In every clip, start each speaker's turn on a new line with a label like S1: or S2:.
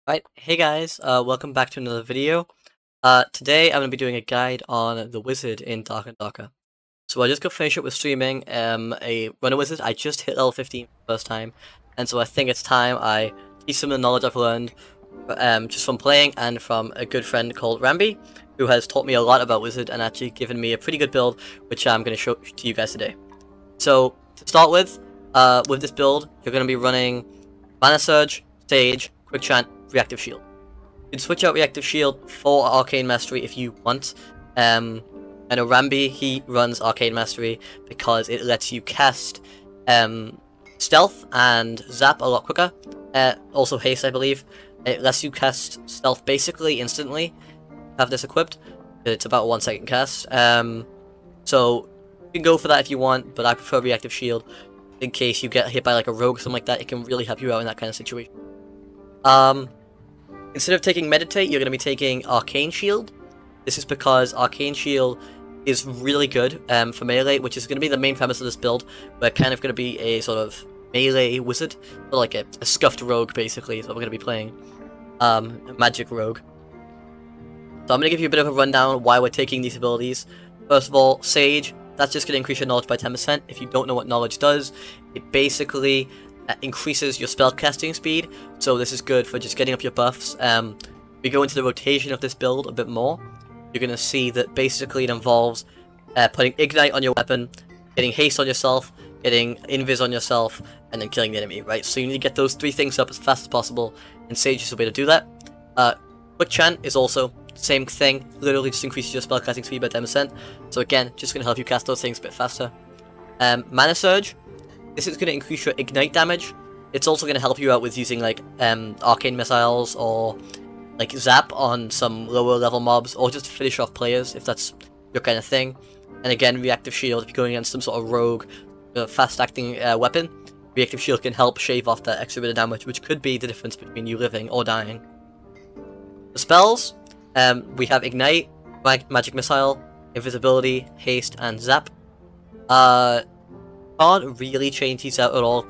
S1: Right, hey guys, welcome back to another video. Today I'm going to be doing a guide on the wizard in Dark and Darker. So I just got finished up with streaming a runner wizard. I just hit level 15 for the first time, and so I think it's time I teach some of the knowledge I've learned just from playing and from a good friend called Rambi, who has taught me a lot about wizard and actually given me a pretty good build, which I'm going to show to you guys today. So to start with this build, you're going to be running Mana Surge, Sage, Quick Chant, Reactive Shield. You can switch out Reactive Shield for Arcane Mastery if you want. I know Rambi, he runs Arcane Mastery because it lets you cast Stealth and Zap a lot quicker. Also Haste, I believe. It lets you cast Stealth basically instantly. Have this equipped. It's about a 1 second cast. So you can go for that if you want, but I prefer Reactive Shield in case you get hit by like a rogue or something like that. It can really help you out in that kind of situation. Instead of taking Meditate, you're going to be taking Arcane Shield. This is because Arcane Shield is really good for melee, which is going to be the main premise of this build. We're kind of going to be a sort of melee wizard, or like a scuffed rogue, basically, is what we're going to be playing. A magic rogue. So I'm going to give you a bit of a rundown on why we're taking these abilities. First of all, Sage, that's just going to increase your knowledge by 10%. If you don't know what knowledge does, it basically increases your spellcasting speed, so this is good for just getting up your buffs. We go into the rotation of this build a bit more. You're going to see that basically it involves putting Ignite on your weapon, getting Haste on yourself, getting Invis on yourself, and then killing the enemy, right? So you need to get those three things up as fast as possible, and Sage is a way to do that. Quick Chant is also the same thing, literally just increases your spellcasting speed by 10%, so again, just going to help you cast those things a bit faster. Mana Surge, this is going to increase your Ignite damage. It's also going to help you out with using like Arcane Missiles or like Zap on some lower level mobs, or just finish off players if that's your kind of thing. And again, Reactive Shield, if you're going against some sort of rogue, fast acting weapon, Reactive Shield can help shave off that extra bit of damage, which could be the difference between you living or dying. The spells, we have Ignite, Magic Missile, Invisibility, Haste, and Zap. Can't really change these out at all,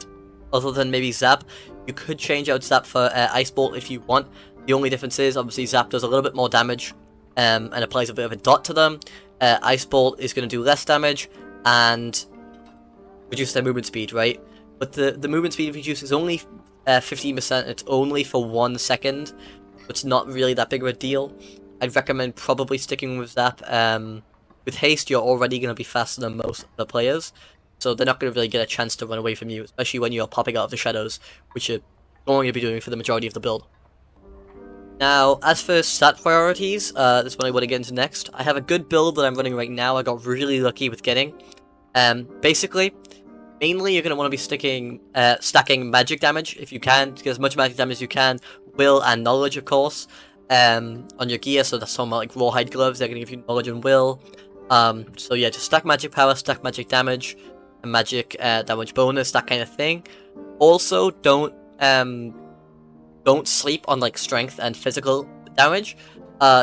S1: other than maybe Zap. You could change out Zap for Ice Bolt if you want. The only difference is, obviously, Zap does a little bit more damage, and applies a bit of a dot to them. Ice Bolt is going to do less damage, and reduce their movement speed, right? But the movement speed reduce is only 15%, it's only for 1 second, so it's not really that big of a deal. I'd recommend probably sticking with Zap. With Haste, you're already going to be faster than most of the players, so they're not going to really get a chance to run away from you, especially when you're popping out of the shadows, which you're going to be doing for the majority of the build. Now, as for stat priorities, this is what I want to get into next. I have a good build that I'm running right now. I got really lucky with getting. Basically, mainly you're going to want to be stacking magic damage if you can, to get as much magic damage as you can. Will and knowledge, of course, on your gear. So that's talking about like rawhide gloves. They're going to give you knowledge and will. So yeah, just stack magic power, stack magic damage, and magic damage bonus, that kind of thing. Also, don't sleep on like strength and physical damage.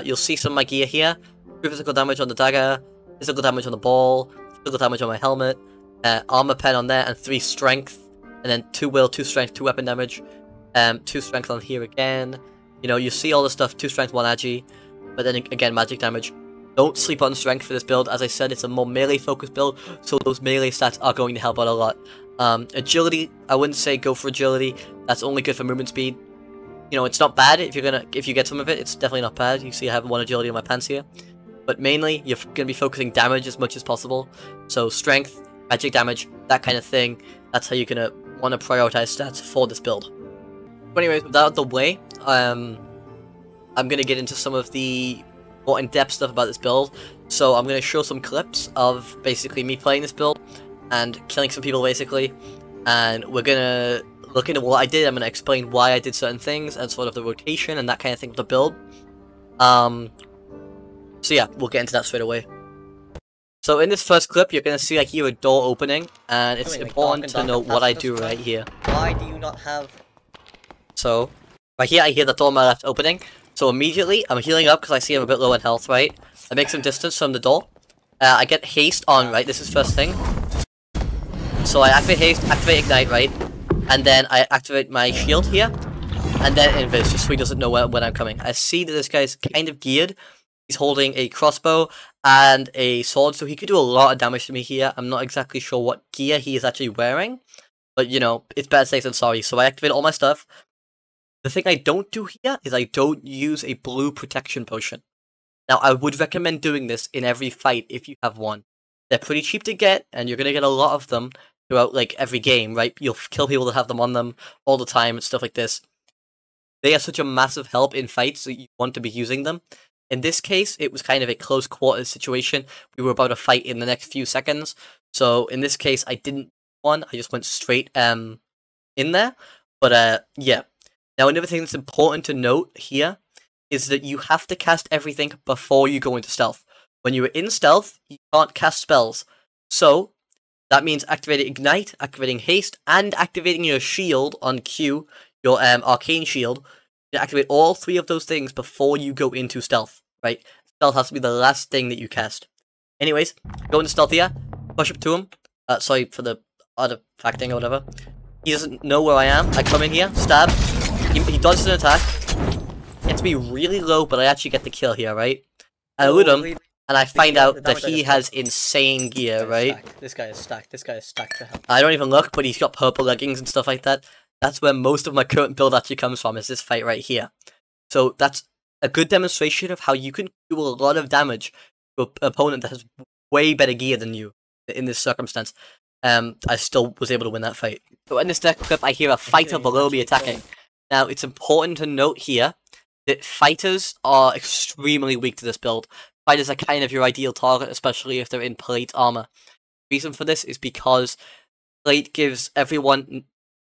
S1: You'll see some of my gear here. 2 physical damage on the dagger, physical damage on the ball, physical damage on my helmet, armor pen on there, and 3 strength, and then 2 will, 2 strength, 2 weapon damage, 2 strength on here again. You know, you see all the stuff, 2 strength, 1 agi, but then again, magic damage. Don't sleep on strength for this build. As I said, it's a more melee-focused build, so those melee stats are going to help out a lot. Agility, I wouldn't say go for agility. That's only good for movement speed. You know, it's not bad if you get some of it. It's definitely not bad. You see I have 1 agility on my pants here. But mainly, you're going to be focusing damage as much as possible. So strength, magic damage, that kind of thing. That's how you're going to want to prioritize stats for this build. But anyways, with that out of the way, I'm going to get into some of the more in-depth stuff about this build. So I'm going to show some clips of basically me playing this build and killing some people basically, and we're going to look into what I did. I'm going to explain why I did certain things and sort of the rotation and that kind of thing with the build. So yeah, we'll get into that straight away. So in this first clip, you're going to see I hear a door opening, and it's important to know what I do right here.
S2: Why do you not have...
S1: So, right here I hear the door on my left opening. So immediately, I'm healing up because I see I'm a bit low in health, right? I make some distance from the door. I get Haste on, right? This is first thing. So I activate Haste, activate Ignite, right? And then I activate my shield here. and then invis, just so he doesn't know when I'm coming. I see that this guy's kind of geared. He's holding a crossbow and a sword, so he could do a lot of damage to me here. I'm not exactly sure what gear he is actually wearing, but you know, it's better safe than sorry. So I activate all my stuff. The thing I don't do here is I don't use a blue protection potion. Now, I would recommend doing this in every fight if you have one. They're pretty cheap to get, and you're going to get a lot of them throughout, like, every game, right? You'll kill people that have them on them all the time and stuff like this. They are such a massive help in fights that you want to be using them. In this case, it was kind of a close quarters situation. We were about to fight in the next few seconds. So, in this case, I didn't one. I just went straight in there. But, yeah. Now, another thing that's important to note here is that you have to cast everything before you go into stealth. When you're in stealth, you can't cast spells. So, that means activating Ignite, activating Haste, and activating your shield on Q, your Arcane Shield. You activate all three of those things before you go into stealth, right? Stealth has to be the last thing that you cast. Anyways, go into stealth here, push up to him. Sorry for the artifacting or whatever. He doesn't know where I am. I come in here, stab. He dodges an attack. Gets me really low, but I actually get the kill here, right? I loot him, and I find out that he has insane gear, right?
S2: This guy is stacked. This guy is stacked to hell.
S1: I don't even look, but he's got purple leggings and stuff like that. That's where most of my current build actually comes from, is this fight right here. So that's a good demonstration of how you can do a lot of damage to an opponent that has way better gear than you in this circumstance. I still was able to win that fight. So in this deck clip, I hear a fighter below me attacking. Now, it's important to note here that fighters are extremely weak to this build. Fighters are kind of your ideal target, especially if they're in plate armor. The reason for this is because plate gives everyone,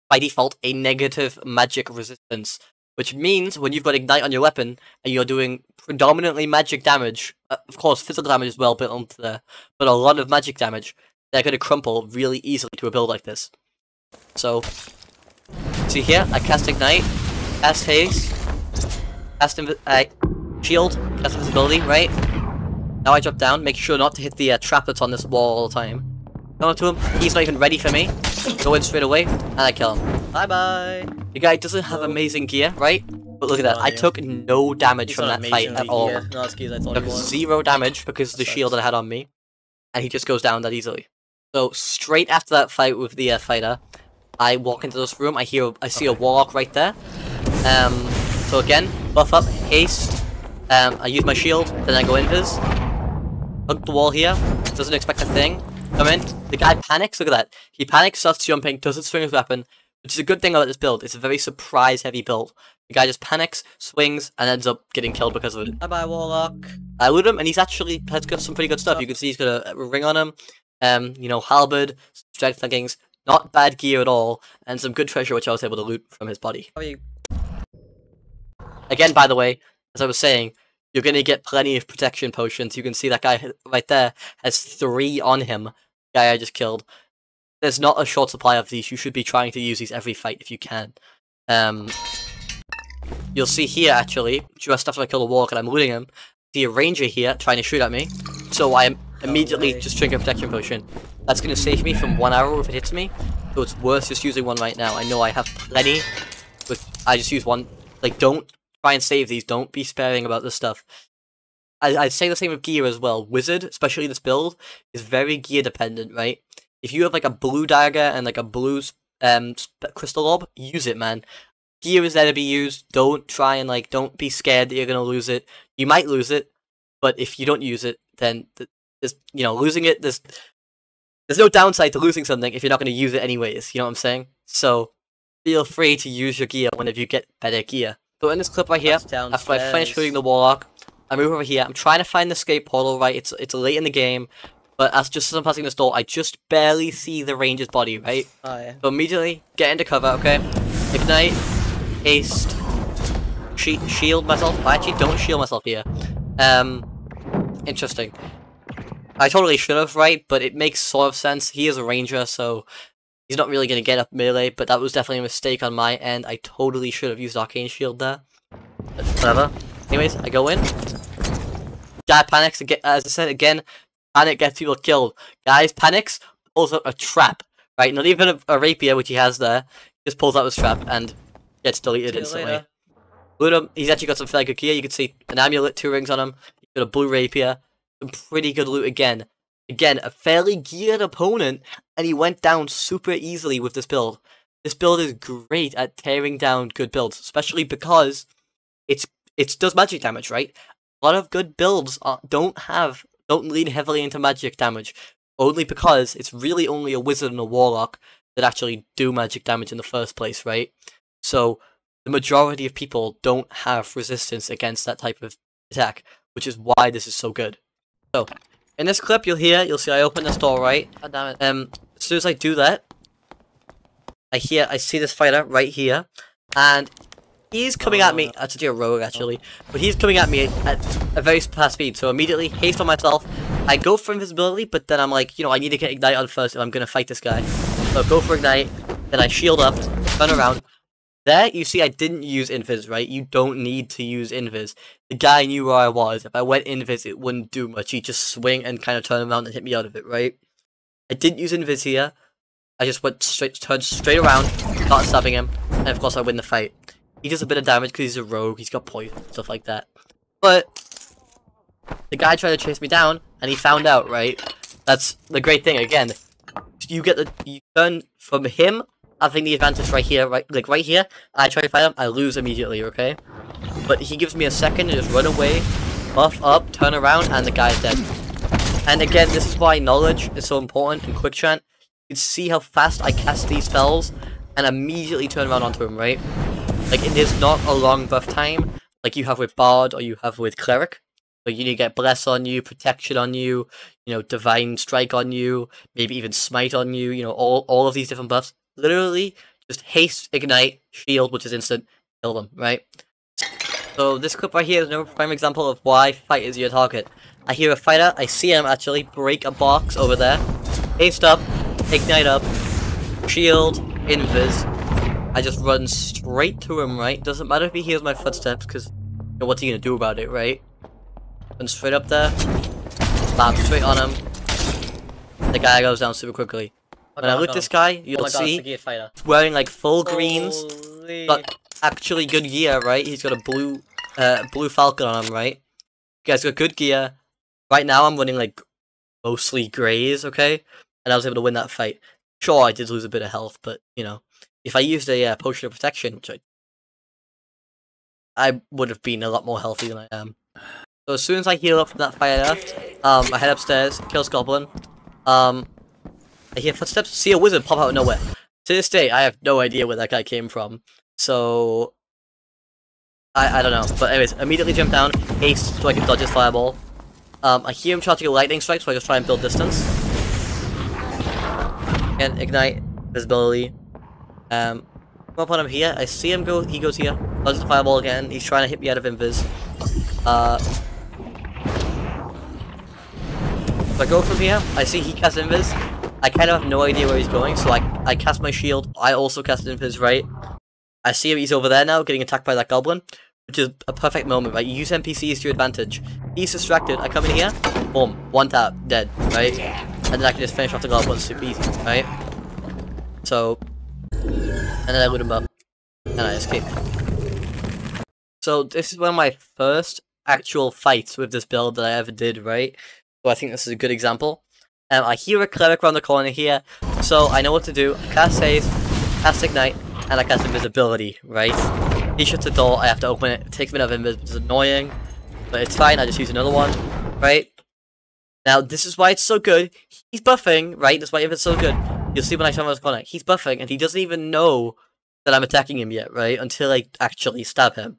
S1: by default, a negative magic resistance, which means when you've got Ignite on your weapon and you're doing predominantly magic damage, of course physical damage is well built onto there, but a lot of magic damage, they're going to crumple really easily to a build like this. So, see here, I cast Ignite, cast Haste, cast Shield, cast Invisibility, right? Now I drop down, make sure not to hit the trap that's on this wall all the time. Go up to him, he's not even ready for me. Go in straight away, and I kill him.
S2: Bye-bye!
S1: The guy doesn't have amazing gear, right? But look at that, I took no damage from that fight at all.
S2: No, excuse, I thought
S1: Took 0 damage because of the shield that I had on me. And he just goes down that easily. So, straight after that fight with the fighter, I walk into this room, I see a warlock right there. So again, buff up, haste, I use my shield, then I go invis. Hug the wall here, doesn't expect a thing. Come in, the guy panics, look at that. He panics, starts jumping, doesn't swing his weapon, which is a good thing about this build. It's a very surprise heavy build. The guy just panics, swings, and ends up getting killed because of it.
S2: Bye-bye, warlock.
S1: I loot him, and he's actually has got some pretty good stuff. You can see he's got a ring on him, you know, halberd, strength leggings, not bad gear at all, and some good treasure which I was able to loot from his body. Again, by the way, as I was saying, you're going to get plenty of protection potions. You can see that guy right there has 3 on him. The guy I just killed. There's not a short supply of these. You should be trying to use these every fight if you can. You'll see here, actually, just after I kill the warlock and I'm looting him, see a ranger here trying to shoot at me. So I immediately just drink a protection potion. That's going to save me from 1 arrow if it hits me. So it's worth just using one right now. I know I have plenty, but I just use one. Like, don't try and save these. Don't be sparing about this stuff. I'd say the same with gear as well. Wizard, especially this build, is very gear dependent, right? If you have like a blue dagger and like a blue crystal orb, use it, man. Gear is there to be used. Don't try and don't be scared that you're gonna lose it. You might lose it, but if you don't use it, then there's, losing it. There's no downside to losing something if you're not gonna use it anyways. You know what I'm saying? So feel free to use your gear whenever you get better gear. So in this clip right here, after I finish shooting the warlock, I move over here. I'm trying to find the escape portal, right? It's late in the game, but as I'm passing this door, I just barely see the ranger's body, right?
S2: Oh, yeah.
S1: So immediately get into cover, okay? Ignite, haste, shield myself. I actually don't shield myself here. Interesting. I totally should have, right? But it makes sort of sense. He is a ranger, so he's not really going to get up melee, but that was definitely a mistake on my end. I totally should have used Arcane Shield there. But whatever. Anyways, I go in. Guy panics, as I said again, panic gets people killed. Guys panics, pulls out a trap, right? Not even a rapier, which he has there. Just pulls out his trap, and gets deleted
S2: See you
S1: instantly.
S2: later.
S1: Loot him. He's actually got some fairly good gear. You can see an amulet, 2 rings on him. He's got a blue rapier. Some pretty good loot again. Again, a fairly geared opponent, and he went down super easily with this build. This build is great at tearing down good builds, especially because it does magic damage, right? A lot of good builds don't lean heavily into magic damage, only because it's really only a wizard and a warlock that actually do magic damage in the first place, right? So the majority of people don't have resistance against that type of attack, which is why this is so good. So, in this clip, you'll see I open this door, right?
S2: God damn it.
S1: As soon as I do that, I see this fighter right here, and he's coming at me. That's a rogue, actually, but he's coming at me at a very fast speed. So immediately, haste on myself. I go for invisibility, but then I'm like, I need to get ignite on first if I'm gonna fight this guy. So I go for ignite, then I shield up, turn around. There, you see I didn't use invis, right? You don't need to use invis. The guy knew where I was. If I went invis, it wouldn't do much. He'd just swing and kind of turn around and hit me out of it, right? I didn't use invis here. I just turned straight around, started stabbing him, and of course I win the fight. He does a bit of damage because he's a rogue, he's got poison, stuff like that. But the guy tried to chase me down, and he found out, right? That's the great thing, again. You turn from him, I think the advantage right here, right here, I try to fight him, I lose immediately, okay? But he gives me a second to just run away, buff up, turn around, and the guy's dead. And again, this is why knowledge is so important in Quick Chant. You can see how fast I cast these spells, and immediately turn around onto him, right? Like, it is not a long buff time, like you have with Bard, or you have with Cleric. Like, you need to get Bless on you, Protection on you, Divine Strike on you, maybe even Smite on you, all of these different buffs. Literally, just haste, ignite, shield, which is instant, kill them, right? So this clip right here is another prime example of why fight is your target. I hear a fighter, I see him actually break a box over there, haste up, ignite up, shield, invis. I just run straight to him, right? Doesn't matter if he hears my footsteps, because what's he gonna do about it, right? Run straight up there, slam straight on him. The guy goes down super quickly. When I loot this guy, you'll see he's wearing like full greens, got actually good gear, right? He's got a blue falcon on him, right? You guys got good gear. Right now I'm running like mostly greys, okay? And I was able to win that fight. Sure, I did lose a bit of health, but if I used a potion of protection, which I would have been a lot more healthy than I am. So as soon as I heal up from that fighter, I head upstairs, kill Goblin. I hear footsteps, see a wizard pop out of nowhere. To this day, I have no idea where that guy came from. So I don't know. But anyways, immediately jump down, haste so I can dodge his fireball. I hear him charging a lightning strike, so I just try and build distance. And ignite, visibility. Come up on him here. I see him go. He goes here. Dodges the fireball again. He's trying to hit me out of invis. If I go from here, I see he casts invis. I kind of have no idea where he's going, so I cast my shield. I also cast invis, right? I see him. He's over there now, getting attacked by that goblin, which is a perfect moment, right? You use NPCs to your advantage. He's distracted. I come in here, boom, one tap, dead, right? And then I can just finish off the goblin super easy, right? So, and then I loot him up, and I escape. So this is one of my first actual fights with this build that I ever did, right? So I think this is a good example. I hear a cleric around the corner here, so I know what to do. I cast haste, cast ignite, and I cast invisibility, right? He shuts the door, I have to open it. It takes me out of invis, it's annoying, but it's fine, I just use another one, right? Now, this is why it's so good. He's buffing, right? That's why if it's so good. You'll see when I turn around the corner. He's buffing, and he doesn't even know that I'm attacking him yet, right? Until I actually stab him.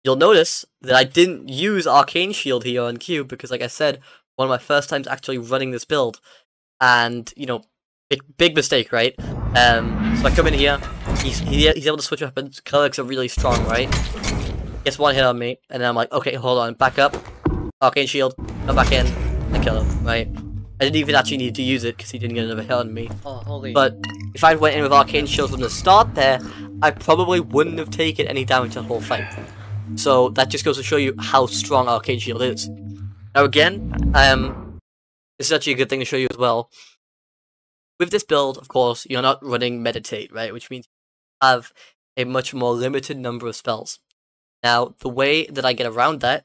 S1: You'll notice that I didn't use Arcane Shield here on Q, because like I said, one of my first times actually running this build. And, big mistake, right? So I come in here, he's able to switch weapons, clerics are really strong, right? Gets one hit on me, and then I'm like, okay, hold on, back up, Arcane Shield, come back in, and kill him, right? I didn't even actually need to use it, because he didn't get another hit on me.
S2: Oh, holy.
S1: But if I went in with Arcane Shield from the start there, I probably wouldn't have taken any damage the whole fight. So that just goes to show you how strong Arcane Shield is. Now again, this is actually a good thing to show you as well. With this build, of course, you're not running Meditate, right? Which means have a much more limited number of spells. Now, the way that I get around that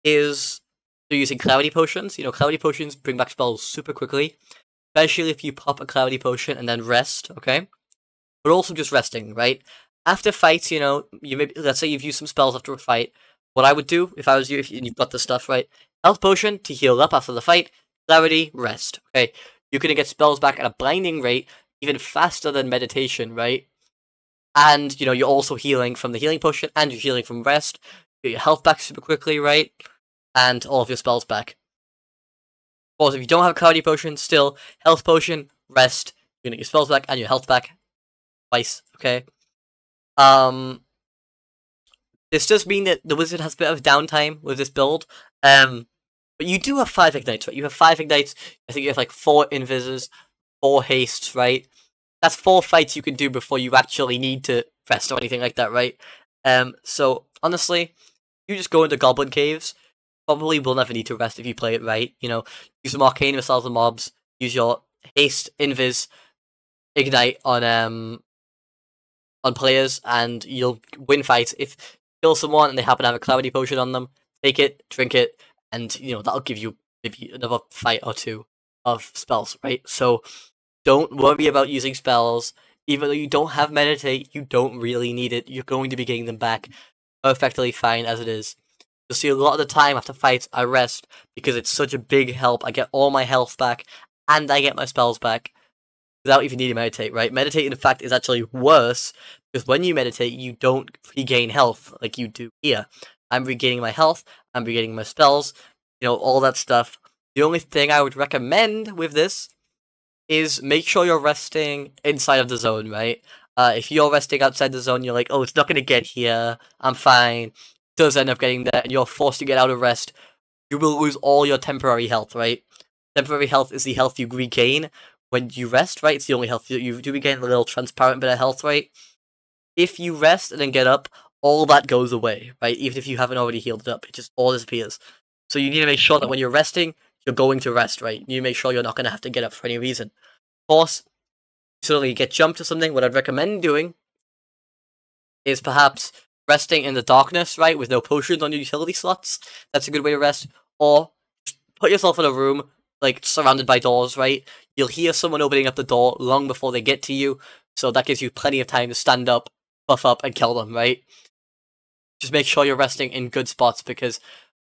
S1: is through using Cloudy Potions. You know, Cloudy Potions bring back spells super quickly, especially if you pop a Cloudy Potion and then rest, okay? But also just resting, right? After fights, you know, let's say you've used some spells after a fight. What I would do if I was you, if you've got the stuff right, Health Potion to heal up after the fight, Clarity, rest. Okay, you're gonna get spells back at a blinding rate, even faster than meditation, right? And you know you're also healing from the healing potion, and you're healing from rest. You get your health back super quickly, right? And all of your spells back. Of course, if you don't have a Cloudy Potion, still Health Potion, rest. You're gonna get your spells back and your health back twice. Okay. This does mean that the wizard has a bit of downtime with this build. But you do have 5 ignites, right? You have 5 ignites. I think you have like 4 invises, 4 hastes, right? That's 4 fights you can do before you actually need to rest or anything like that, right? So honestly, you just go into goblin caves. Probably will never need to rest if you play it right. You know, use some arcane missiles and mobs. Use your haste, invis, ignite on players, and you'll win fights. If you kill someone and they happen to have a Cloudy Potion on them, take it, drink it, and you know that'll give you maybe another fight or 2 of spells, right? So don't worry about using spells. Even though you don't have meditate, you don't really need it. You're going to be getting them back perfectly fine as it is. You'll see a lot of the time after fights, I rest because it's such a big help. I get all my health back, and I get my spells back without even needing to meditate, right? Meditate, in fact, is actually worse because when you meditate, you don't regain health like you do here. I'm regaining my health, I'm regaining my spells, you know, all that stuff. The only thing I would recommend with this is make sure you're resting inside of the zone, right? If you're resting outside the zone, you're like, oh, it's not going to get here, I'm fine. It does end up getting there, and you're forced to get out of rest. You will lose all your temporary health, right? Temporary health is the health you regain when you rest, right? It's the only health you do regain, a little transparent bit of health, right? If you rest and then get up, all that goes away, right? Even if you haven't already healed it up, it just all disappears. So you need to make sure that when you're resting, you're going to rest, right? You need to make sure you're not going to have to get up for any reason. Of course, suddenly get jumped or something, what I'd recommend doing is perhaps resting in the darkness, right? With no potions on your utility slots. That's a good way to rest. Or put yourself in a room, like, surrounded by doors, right? You'll hear someone opening up the door long before they get to you, so that gives you plenty of time to stand up, buff up, and kill them, right? Just make sure you're resting in good spots, because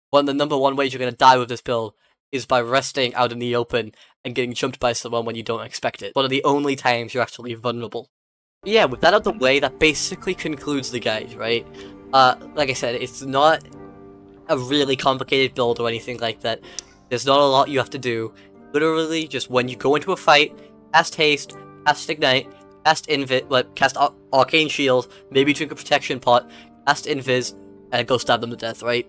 S1: one of the number 1 ways you're going to die with this build is by resting out in the open and getting jumped by someone when you don't expect it. One of the only times you're actually vulnerable. Yeah, with that out of the way, that basically concludes the guide, right? Like I said, it's not a really complicated build or anything like that. There's not a lot you have to do. Literally, just when you go into a fight, cast haste, cast ignite, cast cast arcane shield, maybe drink a protection pot, cast invis, and go stab them to death, right?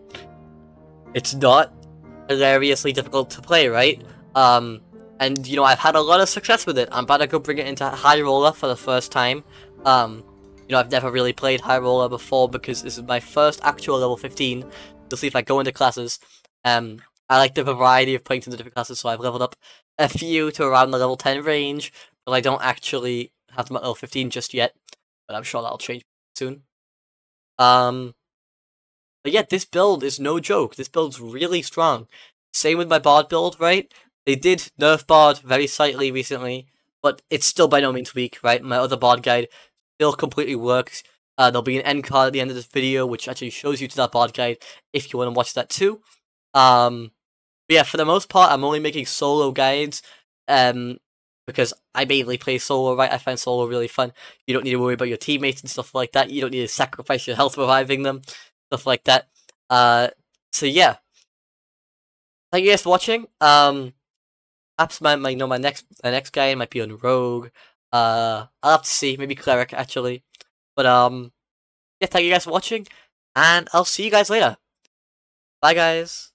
S1: It's not hilariously difficult to play, right? And you know, I've had a lot of success with it. I'm about to go bring it into High Roller for the first time. You know, I've never really played High Roller before because this is my first actual level 15. You'll see if I go into classes. I like the variety of playing to the different classes, so I've leveled up a few to around the level 10 range, but I don't actually have them at level 15 just yet. But I'm sure that'll change soon. But yeah, this build is no joke. This build's really strong. Same with my Bard build, right? They did nerf Bard very slightly recently, but it's still by no means weak, right? My other Bard guide still completely works. There'll be an end card at the end of this video, which actually shows you to that Bard guide if you want to watch that too. But yeah, for the most part, I'm only making solo guides, because I mainly play solo, right? I find solo really fun. You don't need to worry about your teammates and stuff like that. You don't need to sacrifice your health reviving them, stuff like that. So yeah. Thank you guys for watching. Perhaps my next guy might be on Rogue. I'll have to see. Maybe Cleric, actually. But, yeah, thank you guys for watching, and I'll see you guys later. Bye, guys.